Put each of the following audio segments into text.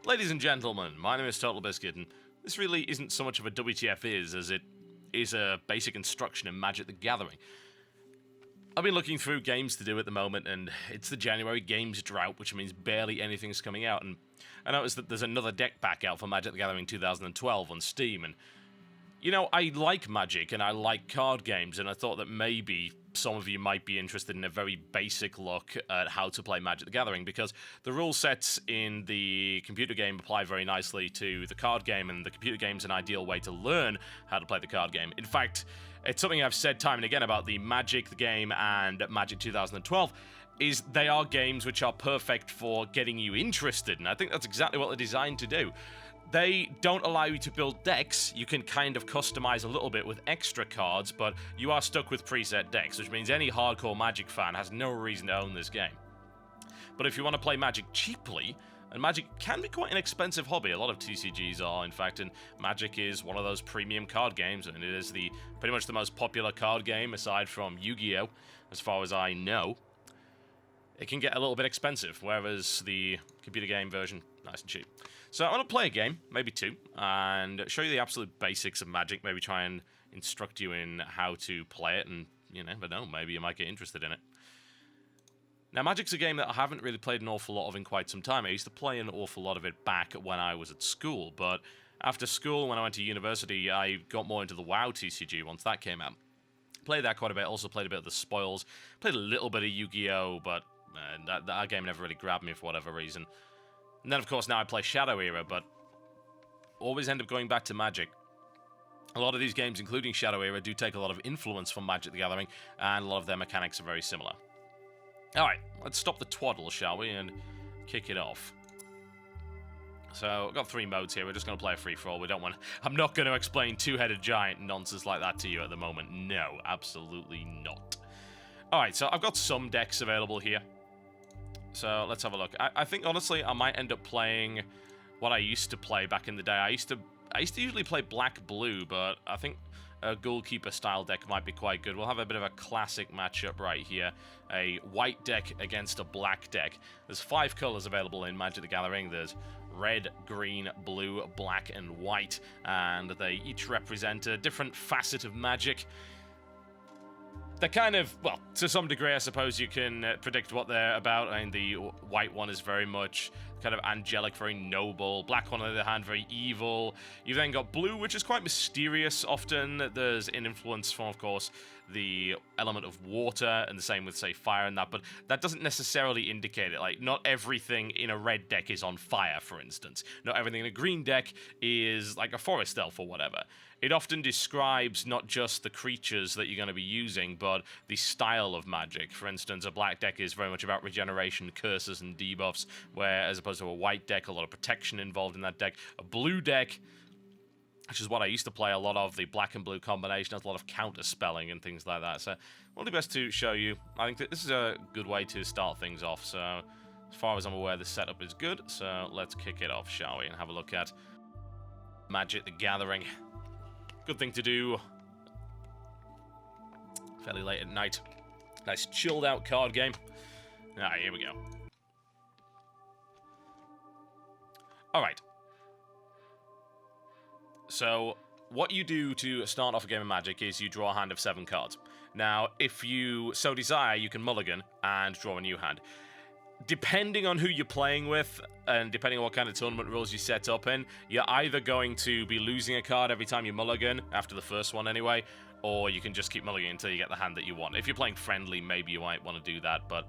Ladies and gentlemen, my name is TotalBiscuit, and this really isn't so much of a WTF Is as it is a basic instruction in Magic the Gathering. I've been looking through games to do at the moment, and it's the January games drought, which means barely anything's coming out, and I noticed that there's another deck pack out for Magic the Gathering 2012 on Steam, and you know, I like Magic and I like card games, and I thought that maybe some of you might be interested in a very basic look at how to play Magic the Gathering, because the rule sets in the computer game apply very nicely to the card game, and the computer game's an ideal way to learn how to play the card game. In fact, it's something I've said time and again about the Magic the game and Magic 2012, is they are games which are perfect for getting you interested, and I think that's exactly what they're designed to do. They don't allow you to build decks. You can kind of customize a little bit with extra cards, but you are stuck with preset decks, which means any hardcore Magic fan has no reason to own this game. But if you want to play Magic cheaply, and Magic can be quite an expensive hobby, a lot of TCGs are, in fact, and Magic is one of those premium card games, and it is pretty much the most popular card game, aside from Yu-Gi-Oh!, as far as I know. It can get a little bit expensive, whereas the computer game version, nice and cheap. So I'm going to play a game, maybe two, and show you the absolute basics of Magic, maybe try and instruct you in how to play it, and you never know, maybe you might get interested in it. Now, Magic's a game that I haven't really played an awful lot of in quite some time. I used to play an awful lot of it back when I was at school, but after school, when I went to university, I got more into the WoW TCG once that came out. Played that quite a bit, also played a bit of the Spoils, played a little bit of Yu-Gi-Oh!, but that game never really grabbed me for whatever reason. And then, of course, now I play Shadow Era, but always end up going back to Magic. A lot of these games, including Shadow Era, do take a lot of influence from Magic the Gathering, and a lot of their mechanics are very similar. Alright, let's stop the twaddle, shall we, and kick it off. So, I've got three modes here. We're just going to play a free-for-all. I'm not going to explain two-headed giant nonsense like that to you at the moment. No, absolutely not. Alright, so I've got some decks available here. So let's have a look. I think, honestly, I might end up playing what I used to play back in the day. I used to usually play black-blue, but I think a Goalkeeper-style deck might be quite good. We'll have a bit of a classic matchup right here. A white deck against a black deck. There's 5 colors available in Magic the Gathering. There's red, green, blue, black, and white. And they each represent a different facet of Magic. They're kind of, well, to some degree, I suppose you can predict what they're about. I mean, the white one is very much kind of angelic, very noble. Black one, on the other hand, very evil. You've then got blue, which is quite mysterious often. There's an influence from, of course, the element of water, and the same with, say, fire and that, but that doesn't necessarily indicate it. Like, not everything in a red deck is on fire, for instance. Not everything in a green deck is like a forest elf or whatever. It often describes not just the creatures that you're going to be using, but the style of Magic. For instance, a black deck is very much about regeneration, curses, and debuffs, where as opposed to a white deck, a lot of protection involved in that deck. A blue deck, which is what I used to play a lot of, the black and blue combination, has a lot of counter-spelling and things like that. So I'll do best to show you. I think that this is a good way to start things off. So as far as I'm aware, this setup is good. So let's kick it off, shall we, and have a look at Magic the Gathering. Good thing to do fairly late at night. Nice chilled out card game. Alright, here we go. Alright. So, what you do to start off a game of Magic is you draw a hand of 7 cards. Now, if you so desire, you can mulligan and draw a new hand. Depending on who you're playing with, and depending on what kind of tournament rules you set up in, you're either going to be losing a card every time you mulligan, after the first one anyway, or you can just keep mulliganing until you get the hand that you want. If you're playing friendly, maybe you might want to do that, but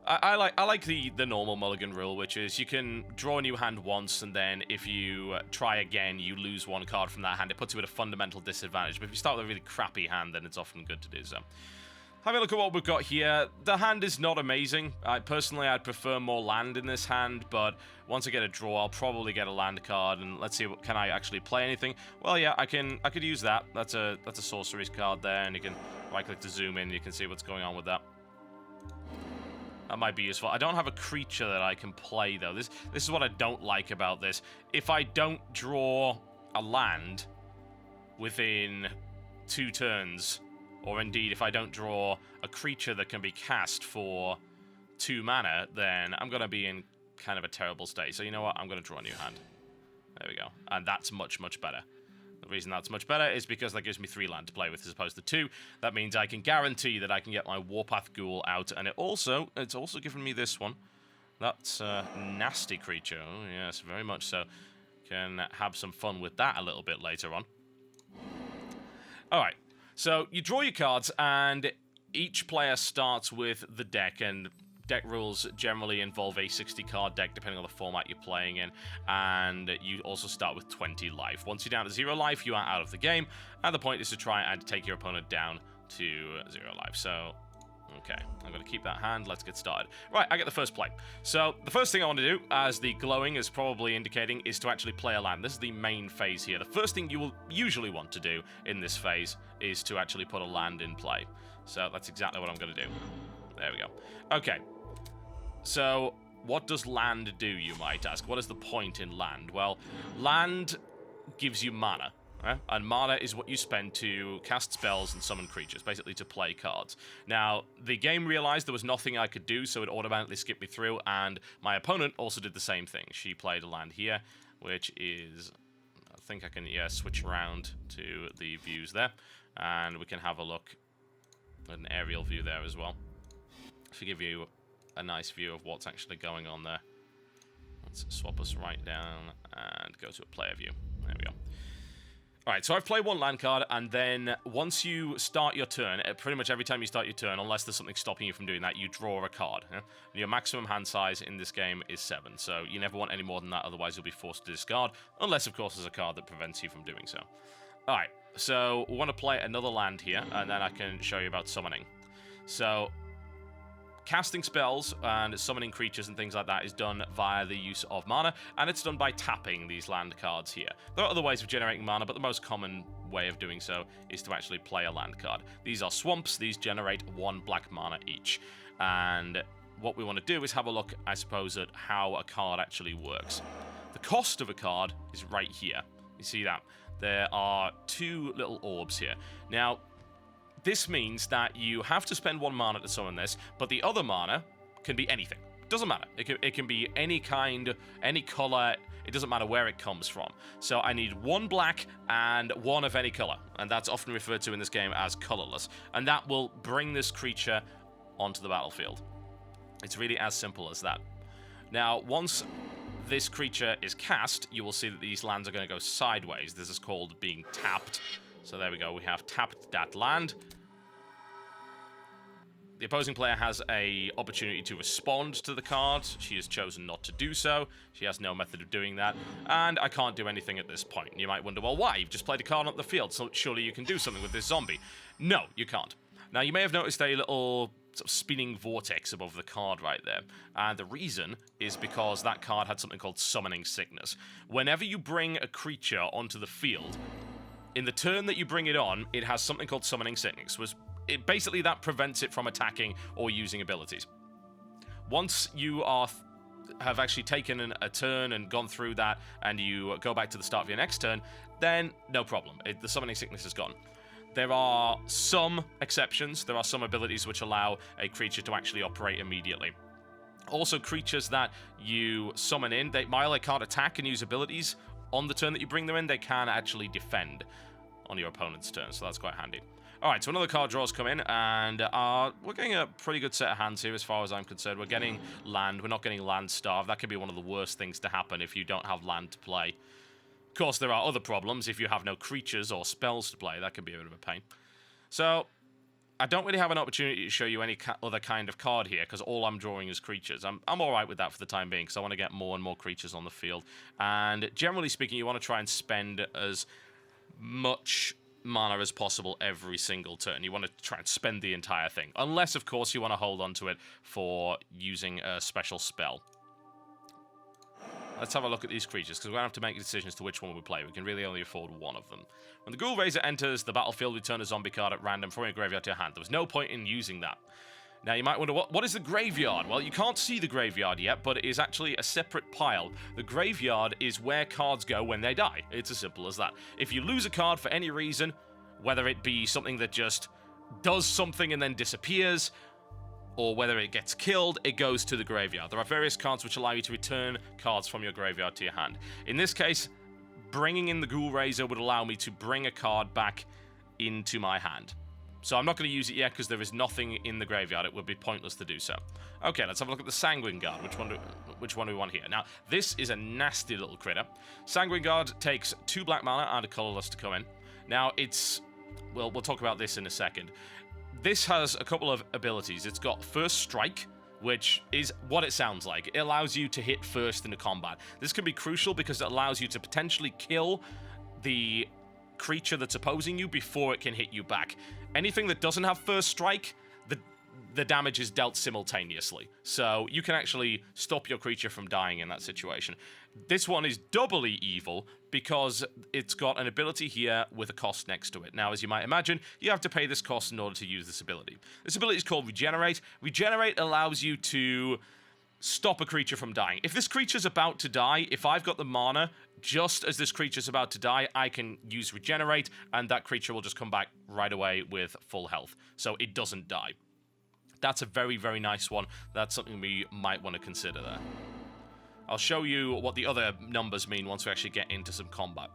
I like the normal mulligan rule, which is you can draw a new hand once, and then if you try again, you lose 1 card from that hand. It puts you at a fundamental disadvantage, but if you start with a really crappy hand, then it's often good to do so. Having a look at what we've got here, the hand is not amazing. Personally, I'd prefer more land in this hand, but once I get a draw, I'll probably get a land card, and let's see, can I actually play anything? Well, yeah, I could use that. That's a sorceries card there, and you can right-click to zoom in, you can see what's going on with that. That might be useful. I don't have a creature that I can play, though. This is what I don't like about this. If I don't draw a land within 2 turns, or indeed if I don't draw a creature that can be cast for 2 mana, then I'm going to be in kind of a terrible state. So you know what? I'm going to draw a new hand. There we go. And that's much, much better. The reason that's much better is because that gives me 3 land to play with as opposed to 2. That means I can guarantee that I can get my Warpath Ghoul out. And it's also given me this one. That's a nasty creature. Oh, yes, very much so. Can have some fun with that a little bit later on. Alright, so you draw your cards, and each player starts with the deck, and deck rules generally involve a 60-card deck, depending on the format you're playing in, and you also start with 20 life. Once you're down to 0 life, you are out of the game, and the point is to try and take your opponent down to 0 life. So, okay, I'm going to keep that hand. Let's get started. Right, I get the first play. So, the first thing I want to do, as the glowing is probably indicating, is to actually play a land. This is the main phase here. The first thing you will usually want to do in this phase is to actually put a land in play. So, that's exactly what I'm going to do. There we go. Okay. So, what does land do, you might ask? What is the point in land? Well, land gives you mana. And mana is what you spend to cast spells and summon creatures, basically to play cards. Now, the game realized there was nothing I could do, so it automatically skipped me through, and my opponent also did the same thing. She played a land here, which is... I think I can, yeah, switch around to the views there, and we can have a look at an aerial view there as well, to give you a nice view of what's actually going on there. Let's swap us right down and go to a player view. There we go. Alright, so I've played 1 land card, and then once you start your turn, pretty much every time you start your turn, unless there's something stopping you from doing that, you draw a card. Yeah? Your maximum hand size in this game is 7, so you never want any more than that, otherwise you'll be forced to discard, unless, of course, there's a card that prevents you from doing so. Alright, so we want to play another land here, and then I can show you about summoning. So, casting spells and summoning creatures and things like that is done via the use of mana, and it's done by tapping these land cards here. There are other ways of generating mana, but the most common way of doing so is to actually play a land card. These are swamps. These generate 1 black mana each. And what we want to do is have a look, I suppose, at how a card actually works. The cost of a card is right here. You see that? There are 2 little orbs here. Now, this means that you have to spend 1 mana to summon this, but the other mana can be anything. Doesn't matter. It can be any kind, any color. It doesn't matter where it comes from. So I need 1 black and 1 of any color, and that's often referred to in this game as colorless. And that will bring this creature onto the battlefield. It's really as simple as that. Now, once this creature is cast, you will see that these lands are going to go sideways. This is called being tapped. So there we go. We have tapped that land. The opposing player has an opportunity to respond to the card. She has chosen not to do so. She has no method of doing that. And I can't do anything at this point. You might wonder, well, why? You've just played a card on the field, so surely you can do something with this zombie. No, you can't. Now, you may have noticed a little sort of spinning vortex above the card right there. And the reason is because that card had something called Summoning Sickness. Whenever you bring a creature onto the field, in the turn that you bring it on, it has something called Summoning Sickness, basically that prevents it from attacking or using abilities. Once you have actually taken a turn and gone through that, and you go back to the start of your next turn, then no problem. The Summoning Sickness is gone. There are some exceptions. There are some abilities which allow a creature to actually operate immediately. Also, creatures that you summon in, while they can't attack and use abilities on the turn that you bring them in, they can actually defend on your opponent's turn, so that's quite handy. Alright, so another card draw's come in, and we're getting a pretty good set of hands here as far as I'm concerned. We're getting land. We're not getting land starved. That could be one of the worst things to happen if you don't have land to play. Of course, there are other problems. If you have no creatures or spells to play, that can be a bit of a pain. So, I don't really have an opportunity to show you any other kind of card here, because all I'm drawing is creatures. I'm alright with that for the time being, because I want to get more and more creatures on the field. And generally speaking, you want to try and spend as much mana as possible every single turn. You want to try and spend the entire thing. Unless, of course, you want to hold on to it for using a special spell. Let's have a look at these creatures, because we're going to have to make decisions to which one we play. We can really only afford 1 of them. When the Ghoul Raiser enters the battlefield, return a zombie card at random from your graveyard to your hand. There was no point in using that. Now, you might wonder, what is the graveyard? Well, you can't see the graveyard yet, but it is actually a separate pile. The graveyard is where cards go when they die. It's as simple as that. If you lose a card for any reason, whether it be something that just does something and then disappears, or whether it gets killed, it goes to the graveyard. There are various cards which allow you to return cards from your graveyard to your hand. In this case, bringing in the Ghoul Razor would allow me to bring a card back into my hand. So I'm not going to use it yet because there is nothing in the graveyard. It would be pointless to do so. Okay, let's have a look at the Sanguine Guard. Which one do we want here? Now, this is a nasty little critter. Sanguine Guard takes 2 black mana and a colorless to come in. Now, it's... Well, we'll talk about this in a second. This has a couple of abilities. It's got First Strike, which is what it sounds like. It allows you to hit first in the combat. This can be crucial because it allows you to potentially kill the creature that's opposing you before it can hit you back. Anything that doesn't have First Strike, the damage is dealt simultaneously. So you can actually stop your creature from dying in that situation. This one is doubly evil because it's got an ability here with a cost next to it. Now, as you might imagine, you have to pay this cost in order to use this ability. This ability is called Regenerate. Regenerate allows you to stop a creature from dying. If this creature's about to die, if I've got the mana, just as this creature's about to die, I can use Regenerate, and that creature will just come back right away with full health. So it doesn't die. That's a very, very nice one. That's something we might want to consider there. I'll show you what the other numbers mean once we actually get into some combat.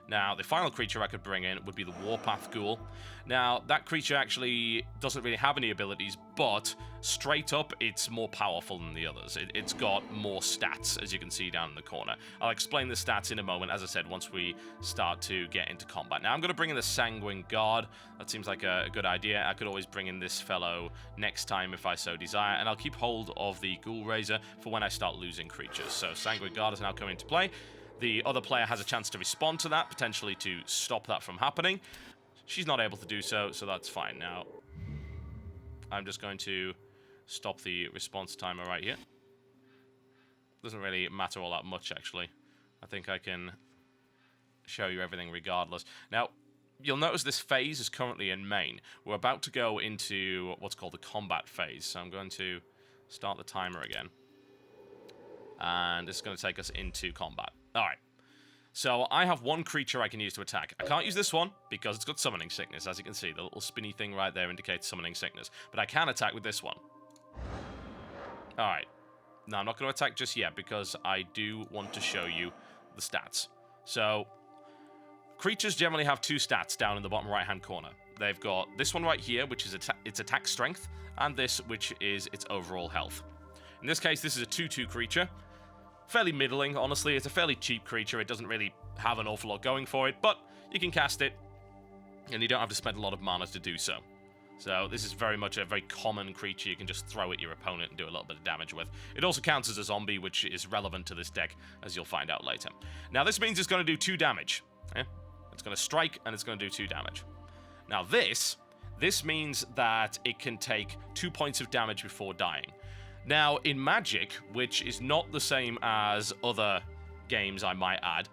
Now, the final creature I could bring in would be the Warpath Ghoul. Now, that creature actually doesn't really have any abilities, but straight up, it's more powerful than the others. It's got more stats, as you can see down in the corner. I'll explain the stats in a moment, as I said, once we start to get into combat. Now, I'm going to bring in the Sanguine Guard. That seems like a good idea. I could always bring in this fellow next time if I so desire, and I'll keep hold of the Ghoul Razor for when I start losing creatures. So, Sanguine Guard is now coming into play. The other player has a chance to respond to that, potentially to stop that from happening. She's not able to do so, so that's fine. Now, I'm just going to stop the response timer right here. Doesn't really matter all that much, actually. I think I can show you everything regardless. Now, you'll notice this phase is currently in main. We're about to go into what's called the combat phase, so I'm going to start the timer again. And this is going to take us into combat. Alright, so I have one creature I can use to attack. I can't use this one because it's got Summoning Sickness, as you can see. The little spinny thing right there indicates Summoning Sickness. But I can attack with this one. Alright, now I'm not going to attack just yet because I do want to show you the stats. So, creatures generally have 2 stats down in the bottom right-hand corner. They've got this one right here, which is its attack strength, and this, which is its overall health. In this case, this is a 2/2 creature. Fairly middling, honestly. It's a fairly cheap creature. It doesn't really have an awful lot going for it, but you can cast it, and you don't have to spend a lot of mana to do so. So this is very much a very common creature you can just throw at your opponent and do a little bit of damage with. It also counts as a zombie, which is relevant to this deck, as you'll find out later. Now, this means it's going to do 2 damage. Yeah? It's going to strike, and it's going to do 2 damage. Now, this means that it can take 2 points of damage before dying. Now, in Magic, which is not the same as other games, I might add,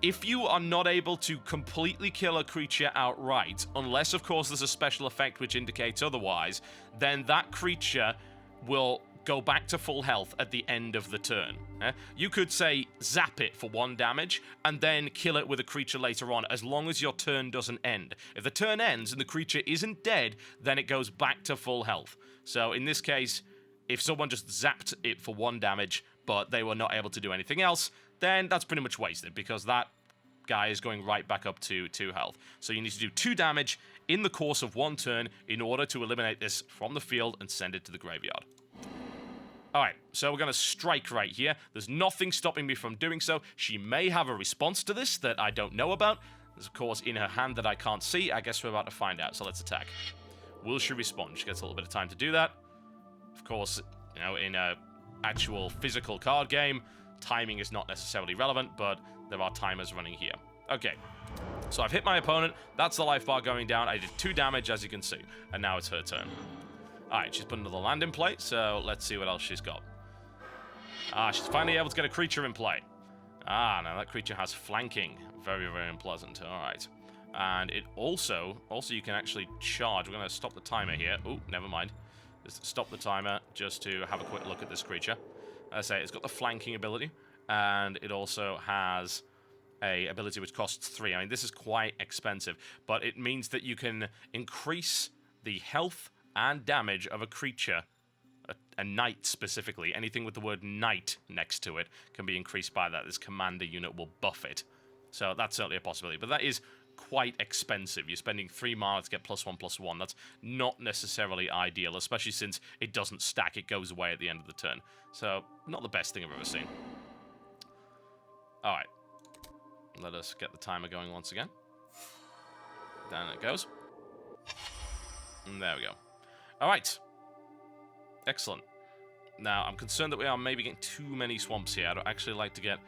if you are not able to completely kill a creature outright, unless, of course, there's a special effect which indicates otherwise, then that creature will go back to full health at the end of the turn. You could, say, zap it for 1 damage, and then kill it with a creature later on, as long as your turn doesn't end. If the turn ends and the creature isn't dead, then it goes back to full health. So, in this case, if someone just zapped it for 1 damage, but they were not able to do anything else, then that's pretty much wasted, because that guy is going right back up to 2 health. So you need to do 2 damage in the course of 1 turn in order to eliminate this from the field and send it to the graveyard. Alright, so we're going to strike right here. There's nothing stopping me from doing so. She may have a response to this that I don't know about. There's, of course, in her hand that I can't see. I guess we're about to find out, so let's attack. Will she respond? She gets a little bit of time to do that. Of course, you know, in a actual physical card game, timing is not necessarily relevant, but there are timers running here. Okay, so I've hit my opponent. That's the life bar going down. I did 2 damage, as you can see, and now it's her turn. Alright, she's put another land in play, so let's see what else she's got. She's finally able to get a creature in play. Now that creature has flanking. Very, very unpleasant. Alright. And it also you can actually charge. We're going to stop the timer here. Oh, never mind. Just stop the timer just to have a quick look at this creature. As I say, it's got the flanking ability, and it also has a ability which costs 3. I mean, this is quite expensive, but it means that you can increase the health and damage of a creature, a knight specifically. Anything with the word knight next to it can be increased by that. This commander unit will buff it. So that's certainly a possibility. But that is quite expensive. You're spending 3 mana to get +1/+1. That's not necessarily ideal, especially since it doesn't stack. It goes away at the end of the turn. So, not the best thing I've ever seen. Alright. Let us get the timer going once again. Down it goes. And there we go. Alright. Excellent. Now, I'm concerned that we are maybe getting too many swamps here. I'd actually like to get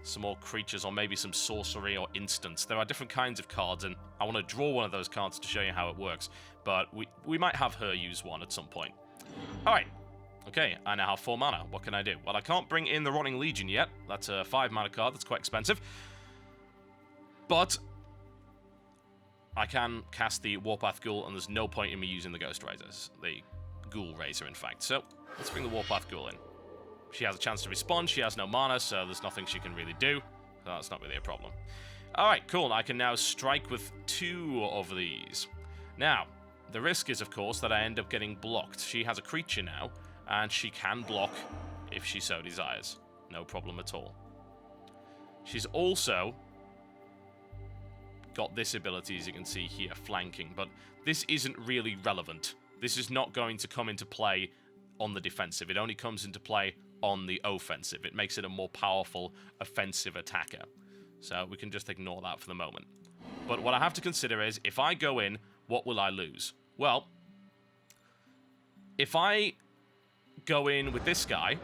some more creatures, or maybe some sorcery or instants. There are different kinds of cards, and I want to draw one of those cards to show you how it works. But we might have her use one at some point. Alright. Okay, I now have 4 mana. What can I do? Well, I can't bring in the Rotting Legion yet. That's a 5 mana card. That's quite expensive. But I can cast the Warpath Ghoul, and there's no point in me using the Ghost Raisers. The Ghoul Raiser, in fact. So, let's bring the Warpath Ghoul in. She has a chance to respond. She has no mana, so there's nothing she can really do. So that's not really a problem. Alright, cool. I can now strike with 2 of these. Now, the risk is, of course, that I end up getting blocked. She has a creature now, and she can block if she so desires. No problem at all. She's also got this ability, as you can see here, flanking, but this isn't really relevant. This is not going to come into play on the defensive. It only comes into play on the offensive. It makes it a more powerful offensive attacker. So we can just ignore that for the moment. But what I have to consider is, if I go in, what will I lose? Well, if I go in with this guy,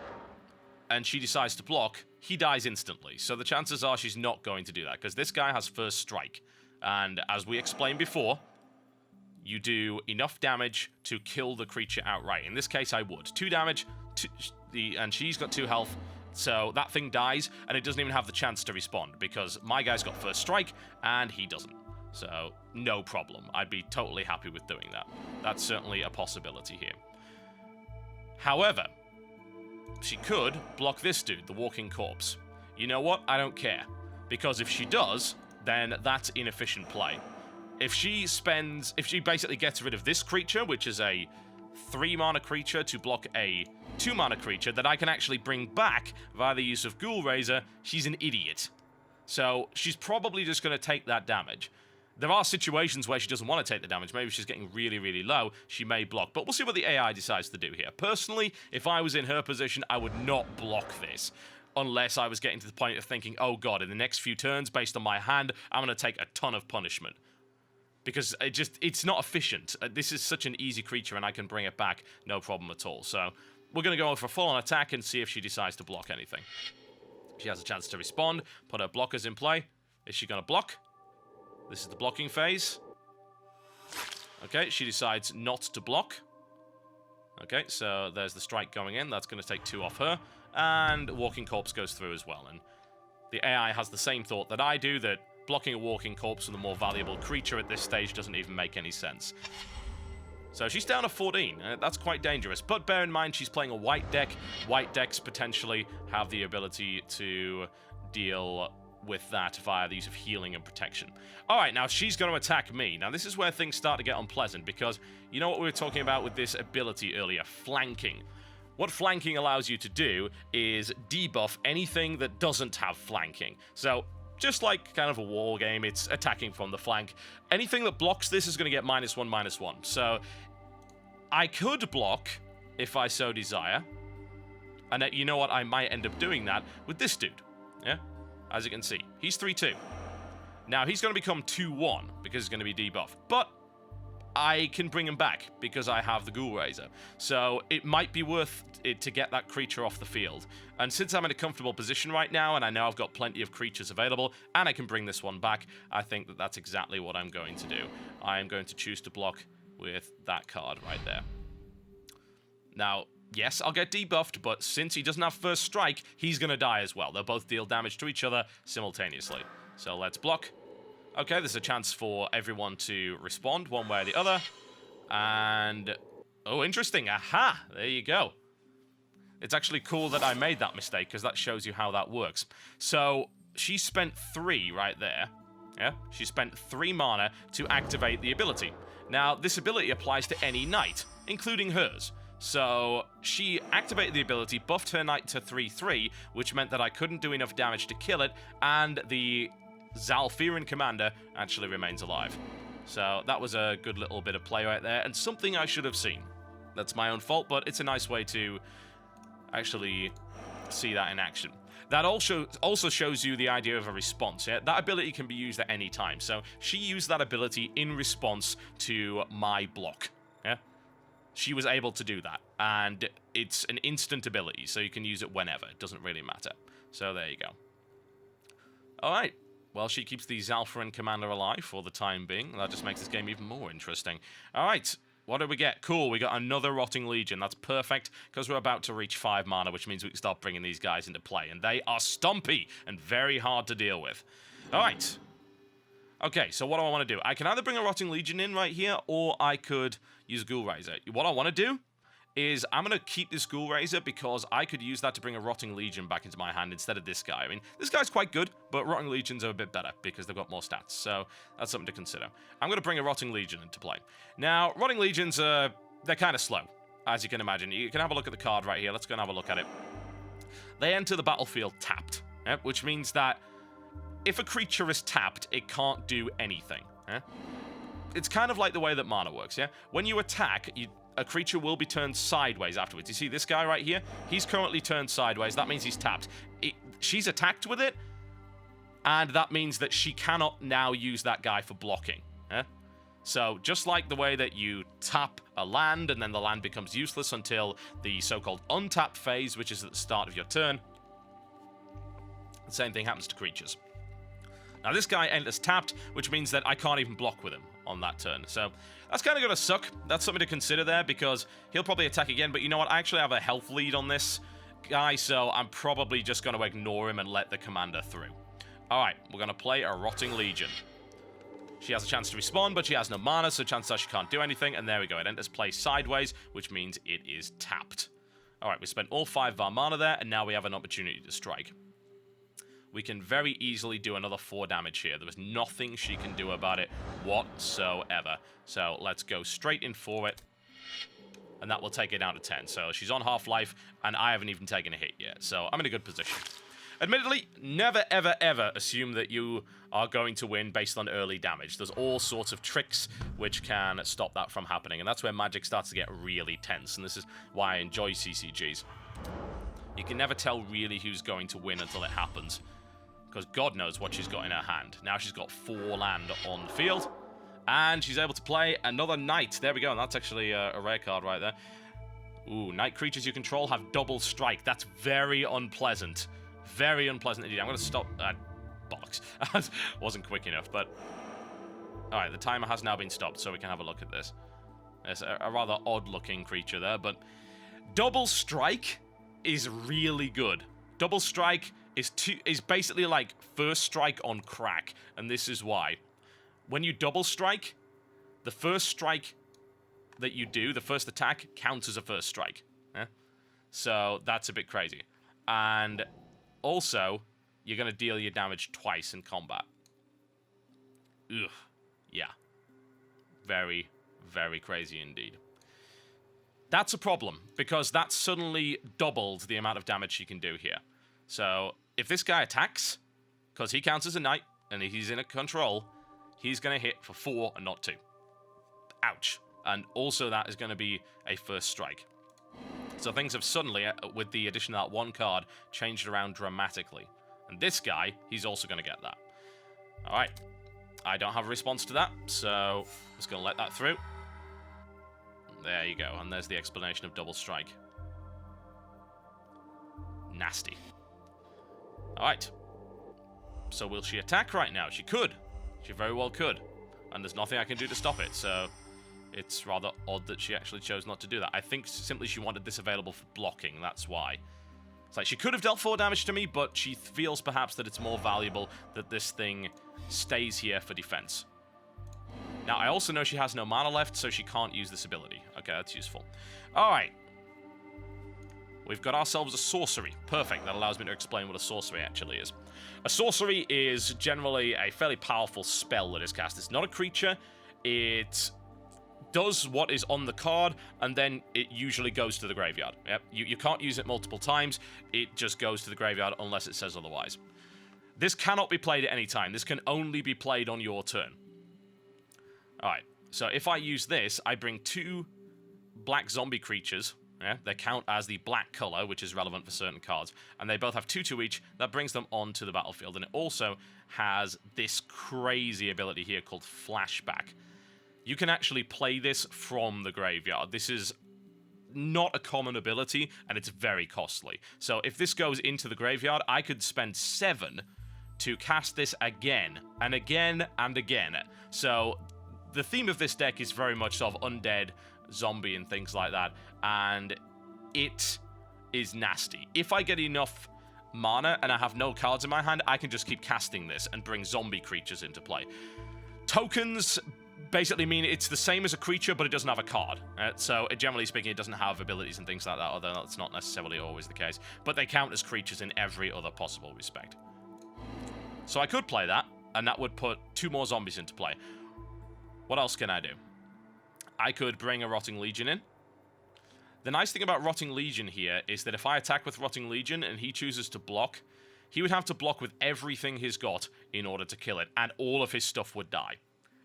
and she decides to block, he dies instantly. So the chances are she's not going to do that, because this guy has first strike. And as we explained before, you do enough damage to kill the creature outright. In this case, I would. 2 damage, and she's got 2 health, so that thing dies, and it doesn't even have the chance to respond, because my guy's got first strike, and he doesn't. So, no problem. I'd be totally happy with doing that. That's certainly a possibility here. However, she could block this dude, the Walking Corpse. You know what? I don't care. Because if she does, then that's inefficient play. If she basically gets rid of this creature, which is a 3 mana creature to block a 2 mana creature that I can actually bring back via the use of Ghoul Raiser, she's an idiot. So she's probably just going to take that damage. There are situations where she doesn't want to take the damage. Maybe she's getting really, really low. She may block. But we'll see what the AI decides to do here. Personally, if I was in her position, I would not block this. Unless I was getting to the point of thinking, oh god, in the next few turns, based on my hand, I'm going to take a ton of punishment. Because it's not efficient. This is such an easy creature, and I can bring it back, no problem at all. So, we're going to go for a full-on attack and see if she decides to block anything. She has a chance to respond, put her blockers in play. Is she going to block? This is the blocking phase. Okay, she decides not to block. Okay, so there's the strike going in. That's going to take 2 off her. And Walking Corpse goes through as well. And the AI has the same thought that I do, that blocking a Walking Corpse with a more valuable creature at this stage doesn't even make any sense. So she's down to 14. That's quite dangerous. But bear in mind, she's playing a white deck. White decks potentially have the ability to deal with that via the use of healing and protection. Alright, now she's going to attack me. Now this is where things start to get unpleasant, because you know what we were talking about with this ability earlier? Flanking. What flanking allows you to do is debuff anything that doesn't have flanking. So, just like kind of a war game, it's attacking from the flank. Anything that blocks this is going to get -1/-1. So, I could block if I so desire. And you know what? I might end up doing that with this dude. Yeah? As you can see, he's 3/2. Now, he's going to become 2/1 because he's going to be debuffed. But I can bring him back because I have the Ghoul Raiser. So it might be worth it to get that creature off the field. And since I'm in a comfortable position right now, and I know I've got plenty of creatures available, and I can bring this one back, I think that that's exactly what I'm going to do. I am going to choose to block with that card right there. Now, yes, I'll get debuffed, but since he doesn't have first strike, he's going to die as well. They'll both deal damage to each other simultaneously. So let's block. Okay, there's a chance for everyone to respond one way or the other. And, oh, interesting. Aha, there you go. It's actually cool that I made that mistake, because that shows you how that works. So, she spent 3 right there. Yeah, she spent 3 mana to activate the ability. Now, this ability applies to any knight, including hers. So, she activated the ability, buffed her knight to 3/3, which meant that I couldn't do enough damage to kill it, and the Zalfiran commander actually remains alive. So, that was a good little bit of play right there, and something I should have seen. That's my own fault, but it's a nice way to actually see that in action. That also shows you the idea of a response. Yeah? That ability can be used at any time. So she used that ability in response to my block. Yeah? She was able to do that. And it's an instant ability, so you can use it whenever. It doesn't really matter. So there you go. Alright. Well, she keeps the Zalfiran commander alive for the time being. That just makes this game even more interesting. Alright. What did we get? Cool, we got another Rotting Legion. That's perfect, because we're about to reach 5 mana, which means we can start bringing these guys into play. And they are stompy and very hard to deal with. Alright. Okay, so what do I want to do? I can either bring a Rotting Legion in right here, or I could use Ghoul Raiser. What I want to do is I'm going to keep this Ghoul Raiser because I could use that to bring a Rotting Legion back into my hand instead of this guy. I mean, this guy's quite good, but Rotting Legions are a bit better because they've got more stats, so that's something to consider. I'm going to bring a Rotting Legion into play. Now, Rotting Legions, they're kind of slow, as you can imagine. You can have a look at the card right here. Let's go and have a look at it. They enter the battlefield tapped, which means that if a creature is tapped, it can't do anything. It's kind of like the way that mana works, yeah? When you attack, a creature will be turned sideways afterwards. You see this guy right here? He's currently turned sideways. That means he's tapped. She's attacked with it, and that means that she cannot now use that guy for blocking. So just like the way that you tap a land, and then the land becomes useless until the so-called untapped phase, which is at the start of your turn, the same thing happens to creatures. Now this guy enters tapped, which means that I can't even block with him on that turn. So that's kind of going to suck. That's something to consider there, because he'll probably attack again. But you know what? I actually have a health lead on this guy, so I'm probably just going to ignore him and let the commander through. Alright, we're going to play a Rotting Legion. She has a chance to respawn, but she has no mana, so chances are she can't do anything. And there we go. It enters play sideways, which means it is tapped. Alright, we spent all 5 of our mana there, and now we have an opportunity to strike. We can very easily do another 4 damage here. There is nothing she can do about it whatsoever. So let's go straight in for it. And that will take it down to 10. So she's on half-life, and I haven't even taken a hit yet. So I'm in a good position. Admittedly, never, ever, ever assume that you are going to win based on early damage. There's all sorts of tricks which can stop that from happening. And that's where Magic starts to get really tense. And this is why I enjoy CCGs. You can never tell really who's going to win until it happens, because God knows what she's got in her hand. Now she's got 4 land on the field, and she's able to play another Knight. There we go, and that's actually a rare card right there. Ooh, Knight creatures you control have double strike. That's very unpleasant. Very unpleasant indeed. I'm going to stop... bollocks. Wasn't quick enough, but... Alright, the timer has now been stopped, so we can have a look at this. It's a rather odd-looking creature there, but... Double strike is really good. Double strike is basically like first strike on crack, and this is why. When you double strike, the first strike that you do, the first attack, counts as a first strike. So that's a bit crazy. And also, you're going to deal your damage twice in combat. Ugh. Yeah. Very, very crazy indeed. That's a problem, because that suddenly doubled the amount of damage she can do here. So, if this guy attacks, because he counts as a knight, and he's in a control, he's going to hit for 4 and not 2. Ouch. And also that is going to be a first strike. So things have suddenly, with the addition of that 1 card, changed around dramatically. And this guy, he's also going to get that. Alright. I don't have a response to that, so I'm just going to let that through. There you go, and there's the explanation of double strike. Nasty. Alright. So will she attack right now? She could. She very well could. And there's nothing I can do to stop it, so it's rather odd that she actually chose not to do that. I think simply she wanted this available for blocking, that's why. It's like she could have dealt 4 damage to me, but she feels perhaps that it's more valuable that this thing stays here for defense. Now, I also know she has no mana left, so she can't use this ability. Okay, that's useful. Alright. we've got ourselves a sorcery. Perfect, that allows me to explain what a sorcery actually is. A sorcery is generally a fairly powerful spell that is cast. It's not a creature, it does what is on the card, and then it usually goes to the graveyard. Yep, you can't use it multiple times, it just goes to the graveyard unless it says otherwise. This cannot be played at any time, this can only be played on your turn. Alright, so if I use this, I bring 2 black zombie creatures. Yeah, they count as the black color, which is relevant for certain cards, and they both have 2/2 each. That brings them onto the battlefield, and it also has this crazy ability here called Flashback. You can actually play this from the graveyard. This is not a common ability, and it's very costly. So if this goes into the graveyard, I could spend 7 to cast this again, and again, and again. So the theme of this deck is very much sort of undead, zombie, and things like that, and it is nasty. If I get enough mana and I have no cards in my hand, I can just keep casting this and bring zombie creatures into play. Tokens basically mean it's the same as a creature, but it doesn't have a card. So generally speaking, it doesn't have abilities and things like that, although that's not necessarily always the case. But they count as creatures in every other possible respect. So I could play that, and that would put 2 more zombies into play. What else can I do? I could bring a Rotting Legion in. The nice thing about Rotting Legion here is that if I attack with Rotting Legion and he chooses to block, he would have to block with everything he's got in order to kill it, and all of his stuff would die.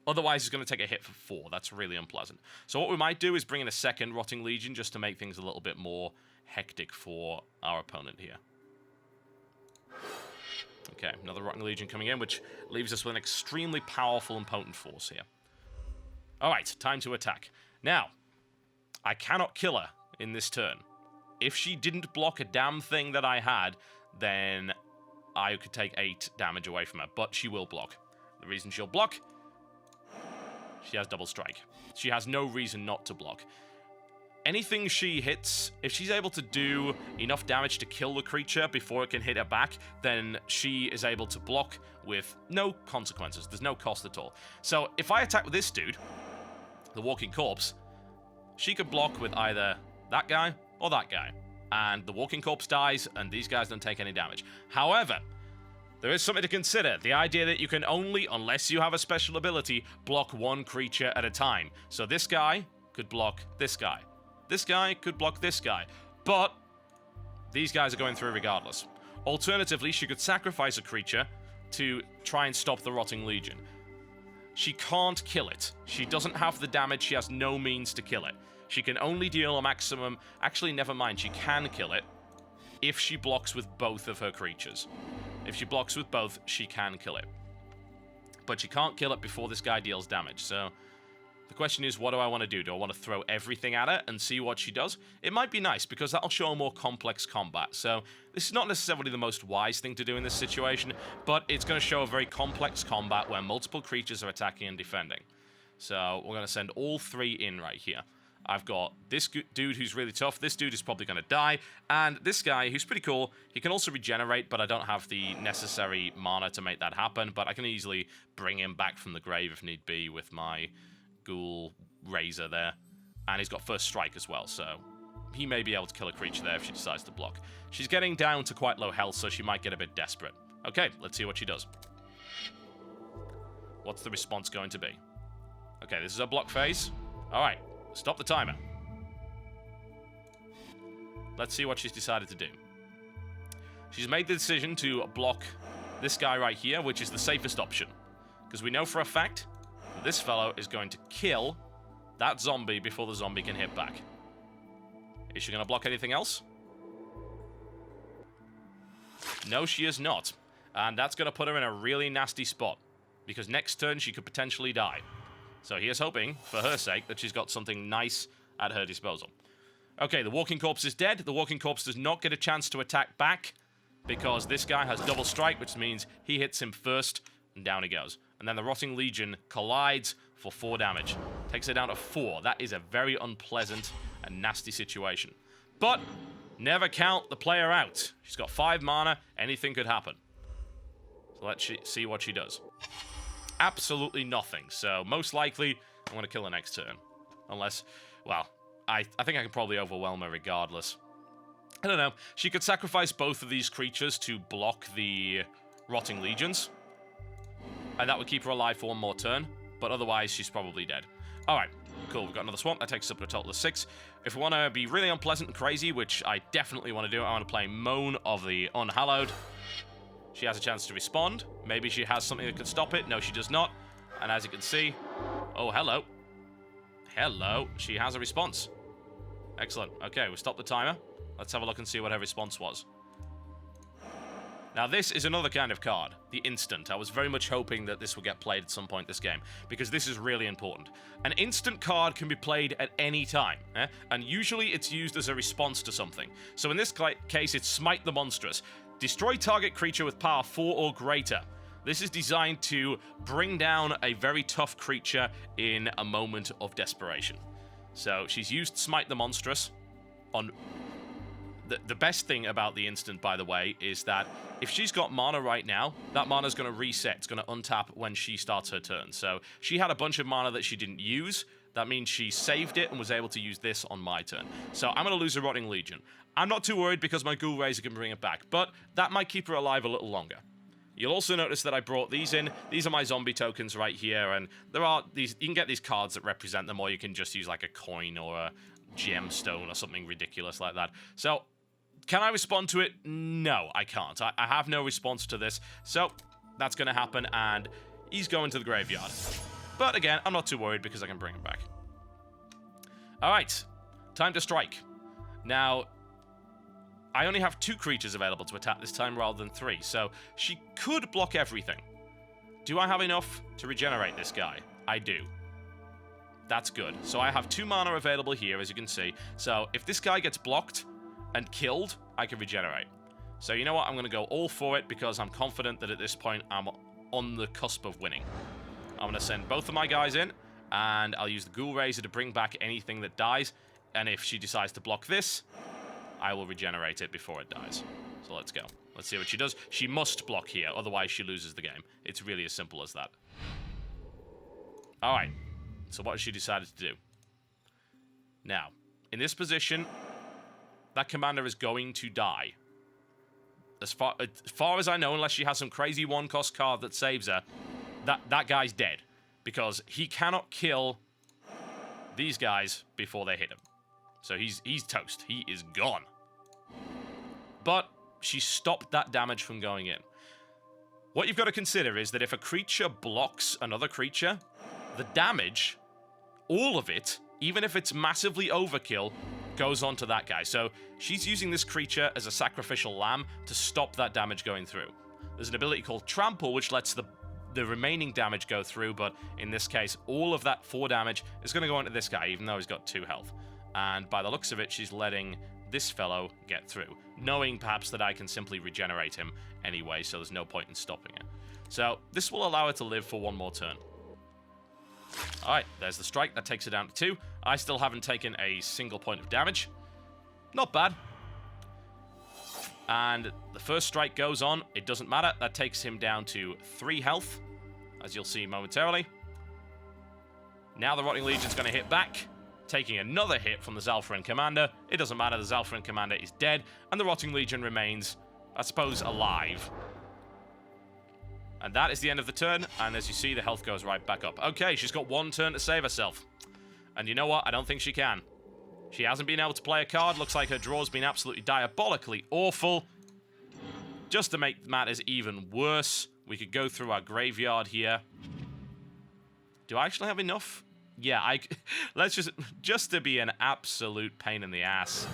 Otherwise, he's going to take a hit for 4. That's really unpleasant. So what we might do is bring in a second Rotting Legion just to make things a little bit more hectic for our opponent here. Okay, another Rotting Legion coming in, which leaves us with an extremely powerful and potent force here. Alright, time to attack. Now, I cannot kill her in this turn. If she didn't block a damn thing that I had, then I could take 8 damage away from her, but she will block. The reason she'll block, she has double strike. She has no reason not to block. Anything she hits, if she's able to do enough damage to kill the creature before it can hit her back, then she is able to block with no consequences. There's no cost at all. So if I attack with this dude, the Walking Corpse, she could block with either that guy or that guy. And the Walking Corpse dies, and these guys don't take any damage. However, there is something to consider. The idea that you can only, unless you have a special ability, block 1 creature at a time. So this guy could block this guy. This guy could block this guy. But these guys are going through regardless. Alternatively, she could sacrifice a creature to try and stop the Rotting Legion. She can't kill it. She doesn't have the damage. She has no means to kill it. She can only deal a maximum... Actually, never mind. She can kill it if she blocks with both of her creatures. If she blocks with both, she can kill it. But she can't kill it before this guy deals damage. So the question is, what do I want to do? Do I want to throw everything at her and see what she does? It might be nice, because that'll show a more complex combat. So this is not necessarily the most wise thing to do in this situation, but it's going to show a very complex combat where multiple creatures are attacking and defending. So we're going to send all 3 in right here. I've got this dude who's really tough. This dude is probably going to die. And this guy, who's pretty cool, he can also regenerate, but I don't have the necessary mana to make that happen. But I can easily bring him back from the grave if need be with my Ghoul Razor there. And he's got first strike as well, so he may be able to kill a creature there if she decides to block. She's getting down to quite low health, so she might get a bit desperate. Okay, let's see what she does. What's the response going to be? Okay, this is a block phase. Alright. Stop the timer. Let's see what she's decided to do. She's made the decision to block this guy right here, which is the safest option. Because we know for a fact that this fellow is going to kill that zombie before the zombie can hit back. Is she going to block anything else? No, she is not. And that's going to put her in a really nasty spot. Because next turn she could potentially die. So he is hoping, for her sake, that she's got something nice at her disposal. Okay, the Walking Corpse is dead. The Walking Corpse does not get a chance to attack back because this guy has double strike, which means he hits him first, and down he goes. And then the Rotting Legion collides for 4 damage. Takes her down to 4. That is a very unpleasant and nasty situation. But never count the player out. She's got 5 mana. Anything could happen. So let's see what she does. Absolutely nothing. So most likely, I'm going to kill her next turn. Unless, well, I think I can probably overwhelm her regardless. I don't know. She could sacrifice both of these creatures to block the Rotting Legions. And that would keep her alive for one more turn. But otherwise, she's probably dead. Alright, cool. We've got another swamp. That takes us up to a total of 6. If we want to be really unpleasant and crazy, which I definitely want to do, I want to play Moan of the Unhallowed. She has a chance to respond. Maybe she has something that can stop it. No, she does not. And as you can see... Oh, hello. Hello. She has a response. Excellent. Okay, we'll stop the timer. Let's have a look and see what her response was. Now, this is another kind of card, the instant. I was very much hoping that this would get played at some point this game, because this is really important. An instant card can be played at any time, and usually it's used as a response to something. So in this case, it's Smite the Monstrous. Destroy target creature with power 4 or greater. This is designed to bring down a very tough creature in a moment of desperation. So she's used Smite the Monstrous on... The best thing about the instant, by the way, is that if she's got mana right now, that mana's going to reset. It's going to untap when she starts her turn. So she had a bunch of mana that she didn't use. That means she saved it and was able to use this on my turn. So I'm going to lose a Rotting Legion. I'm not too worried because my Ghoul Razor can bring it back, but that might keep her alive a little longer. You'll also notice that I brought these in. These are my zombie tokens right here, and there are these. You can get these cards that represent them, or you can just use like a coin or a gemstone or something ridiculous like that. So... Can I respond to it? No, I can't. I have no response to this. So, that's going to happen, and he's going to the graveyard. But again, I'm not too worried because I can bring him back. Alright, time to strike. Now, I only have 2 creatures available to attack this time rather than 3, so she could block everything. Do I have enough to regenerate this guy? I do. That's good. So I have 2 mana available here, as you can see. So, if this guy gets blocked... and killed, I can regenerate. So you know what? I'm going to go all for it because I'm confident that at this point I'm on the cusp of winning. I'm going to send both of my guys in, and I'll use the Ghoul Razor to bring back anything that dies. And if she decides to block this, I will regenerate it before it dies. So let's go. Let's see what she does. She must block here, otherwise she loses the game. It's really as simple as that. Alright, so what has she decided to do? Now, in this position... that commander is going to die. As far as I know, unless she has some crazy one-cost card that saves her, that guy's dead. Because he cannot kill these guys before they hit him. So he's toast. He is gone. But she stopped that damage from going in. What you've got to consider is that if a creature blocks another creature, the damage, all of it, even if it's massively overkill, goes on to that guy. So she's using this creature as a sacrificial lamb to stop that damage going through. There's an ability called Trample, which lets the remaining damage go through, but in this case, all of that 4 damage is going to go into this guy, even though he's got 2 health. And by the looks of it, she's letting this fellow get through, knowing perhaps that I can simply regenerate him anyway, so there's no point in stopping it. So this will allow her to live for 1 more turn. Alright, there's the strike. That takes it down to 2. I still haven't taken a single point of damage. Not bad. And the first strike goes on. It doesn't matter. That takes him down to 3 health, as you'll see momentarily. Now the Rotting Legion's going to hit back, taking another hit from the Zalfrin Commander. It doesn't matter. The Zalfrin Commander is dead, and the Rotting Legion remains, I suppose, alive. And that is the end of the turn, and as you see, the health goes right back up. Okay, she's got 1 turn to save herself. And you know what? I don't think she can. She hasn't been able to play a card. Looks like her draw's been absolutely diabolically awful. Just to make matters even worse, we could go through our graveyard here. Do I actually have enough? Yeah, let's just to be an absolute pain in the ass.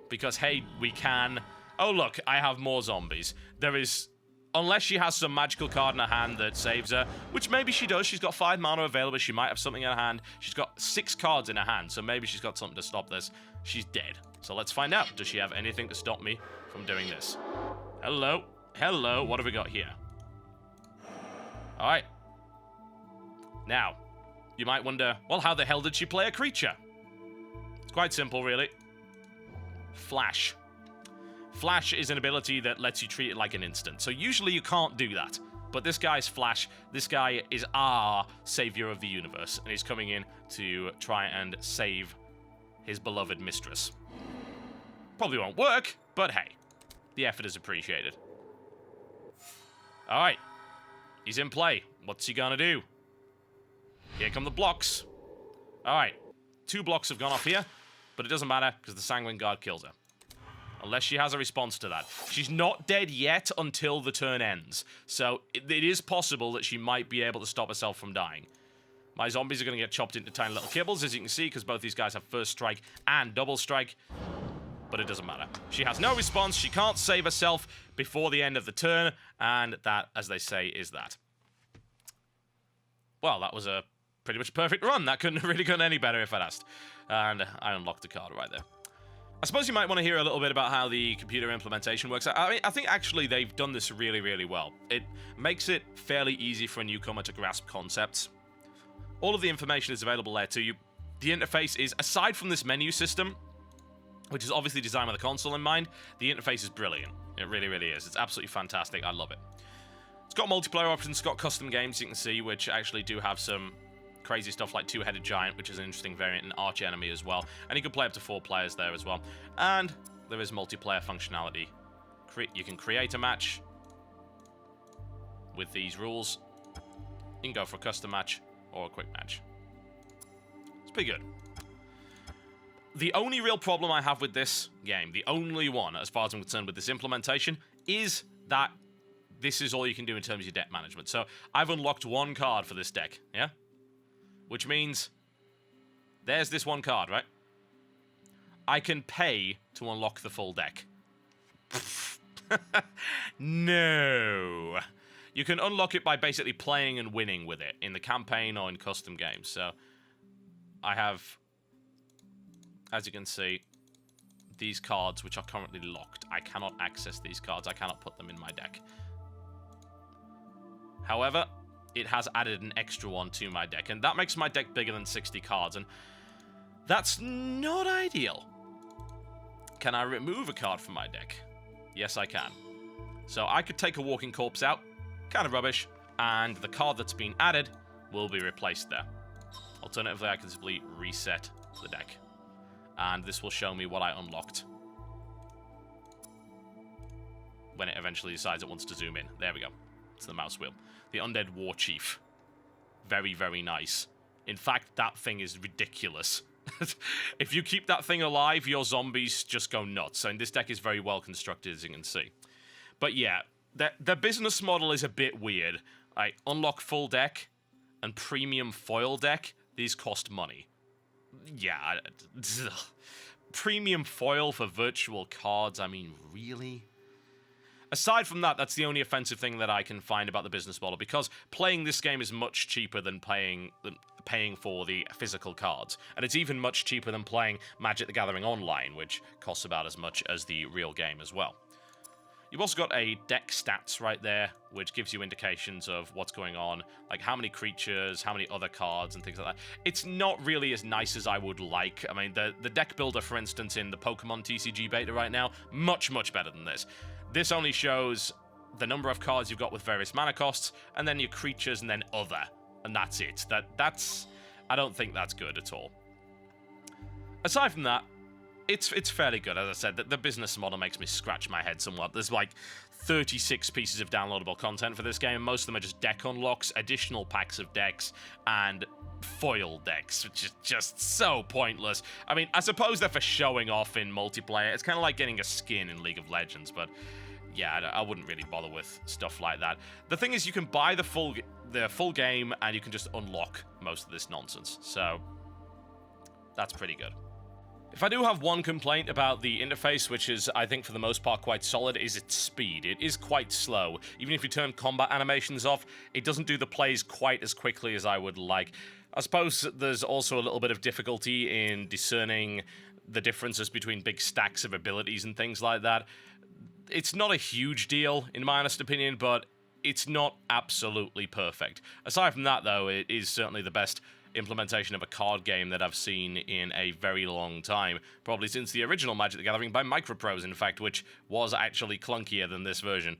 Because, hey, we can... Oh, look, I have more zombies. There is... Unless she has some magical card in her hand that saves her, which maybe she does. She's got 5 mana available. She might have something in her hand. She's got 6 cards in her hand, so maybe she's got something to stop this. She's dead. So let's find out. Does she have anything to stop me from doing this? Hello. Hello. What have we got here? All right. Now, you might wonder, well, how the hell did she play a creature? It's quite simple, really. Flash. Flash is an ability that lets you treat it like an instant. So usually you can't do that. But this guy's Flash. This guy is our savior of the universe. And he's coming in to try and save his beloved mistress. Probably won't work, but hey, the effort is appreciated. Alright, he's in play. What's he gonna do? Here come the blocks. Alright, 2 blocks have gone off here, but it doesn't matter because the Sanguine Guard kills her. Unless she has a response to that. She's not dead yet until the turn ends, so it is possible that she might be able to stop herself from dying. My zombies are going to get chopped into tiny little kibbles, as you can see, because both these guys have first strike and double strike. But it doesn't matter. She has no response, she can't save herself before the end of the turn, and that, as they say, is that. Well, that was a pretty much perfect run. That couldn't have really gone any better if I'd asked. And I unlocked the card right there. I suppose you might want to hear a little bit about how the computer implementation works. I think actually they've done this really, really well. It makes it fairly easy for a newcomer to grasp concepts. All of the information is available there to you. The interface is, aside from this menu system, which is obviously designed with the console in mind, the interface is brilliant. It really, really is. It's absolutely fantastic. I love it. It's got multiplayer options, it's got custom games you can see, which actually do have some crazy stuff like Two-Headed Giant, which is an interesting variant, and Arch Enemy as well. And you can play up to 4 players there as well. And there is multiplayer functionality. You can create a match with these rules. You can go for a custom match or a quick match. It's pretty good. The only real problem I have with this game, the only one, as far as I'm concerned with this implementation, is that this is all you can do in terms of your deck management. So I've unlocked 1 card for this deck, yeah? Which means there's this 1 card, right? I can pay to unlock the full deck. No. You can unlock it by basically playing and winning with it in the campaign or in custom games. So I have, as you can see, these cards which are currently locked. I cannot access these cards. I cannot put them in my deck. However, it has added an extra one to my deck, and that makes my deck bigger than 60 cards, and that's not ideal. Can I remove a card from my deck? Yes, I can. So I could take a Walking Corpse out, kind of rubbish, and the card that's been added will be replaced there. Alternatively, I can simply reset the deck, and this will show me what I unlocked when it eventually decides it wants to zoom in. There we go. It's the mouse wheel. The Undead War Chief. Very, very nice. In fact, that thing is ridiculous. If you keep that thing alive, your zombies just go nuts. And this deck is very well constructed, as you can see. But yeah, the business model is a bit weird. Unlock full deck and premium foil deck, these cost money. Yeah. Premium foil for virtual cards, I mean, really? Aside from that, that's the only offensive thing that I can find about the business model, because playing this game is much cheaper than paying for the physical cards. And it's even much cheaper than playing Magic the Gathering Online, which costs about as much as the real game as well. You've also got a deck stats right there, which gives you indications of what's going on, like how many creatures, how many other cards, and things like that. It's not really as nice as I would like. I mean, the deck builder, for instance, in the Pokemon TCG beta right now, much, much better than this. This only shows the number of cards you've got with various mana costs, and then your creatures, and then other. And that's it. That's I don't think that's good at all. Aside from that, it's fairly good. As I said, the business model makes me scratch my head somewhat. There's like 36 pieces of downloadable content for this game. Most of them are just deck unlocks, additional packs of decks, and foil decks, which is just so pointless. I mean, I suppose they're for showing off in multiplayer. It's kind of like getting a skin in League of Legends, but yeah, I wouldn't really bother with stuff like that. The thing is, you can buy the full game, and you can just unlock most of this nonsense. So that's pretty good. If I do have one complaint about the interface, which is, I think, for the most part quite solid, is its speed. It is quite slow. Even if you turn combat animations off, it doesn't do the plays quite as quickly as I would like. I suppose there's also a little bit of difficulty in discerning the differences between big stacks of abilities and things like that. It's not a huge deal, in my honest opinion, but it's not absolutely perfect. Aside from that, though, it is certainly the best implementation of a card game that I've seen in a very long time. Probably since the original Magic the Gathering by Microprose, in fact, which was actually clunkier than this version.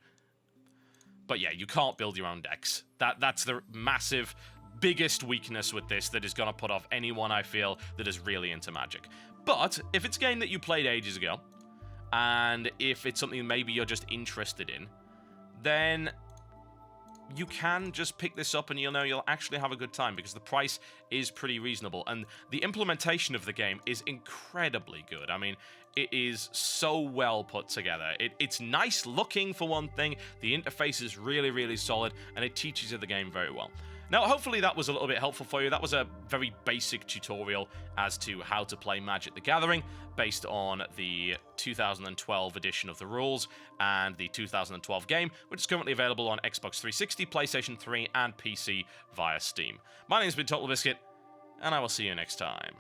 But yeah, you can't build your own decks. That's the massive, biggest weakness with this that is going to put off anyone, I feel, that is really into Magic. But if it's a game that you played ages ago, and if it's something maybe you're just interested in, then you can just pick this up and you'll actually have a good time because the price is pretty reasonable and the implementation of the game is incredibly good. I mean, it is so well put together. It's nice looking for one thing, the interface is really, really solid, and it teaches you the game very well. Now, hopefully that was a little bit helpful for you. That was a very basic tutorial as to how to play Magic the Gathering based on the 2012 edition of the rules and the 2012 game, which is currently available on Xbox 360, PlayStation 3, and PC via Steam. My name's been TotalBiscuit, and I will see you next time.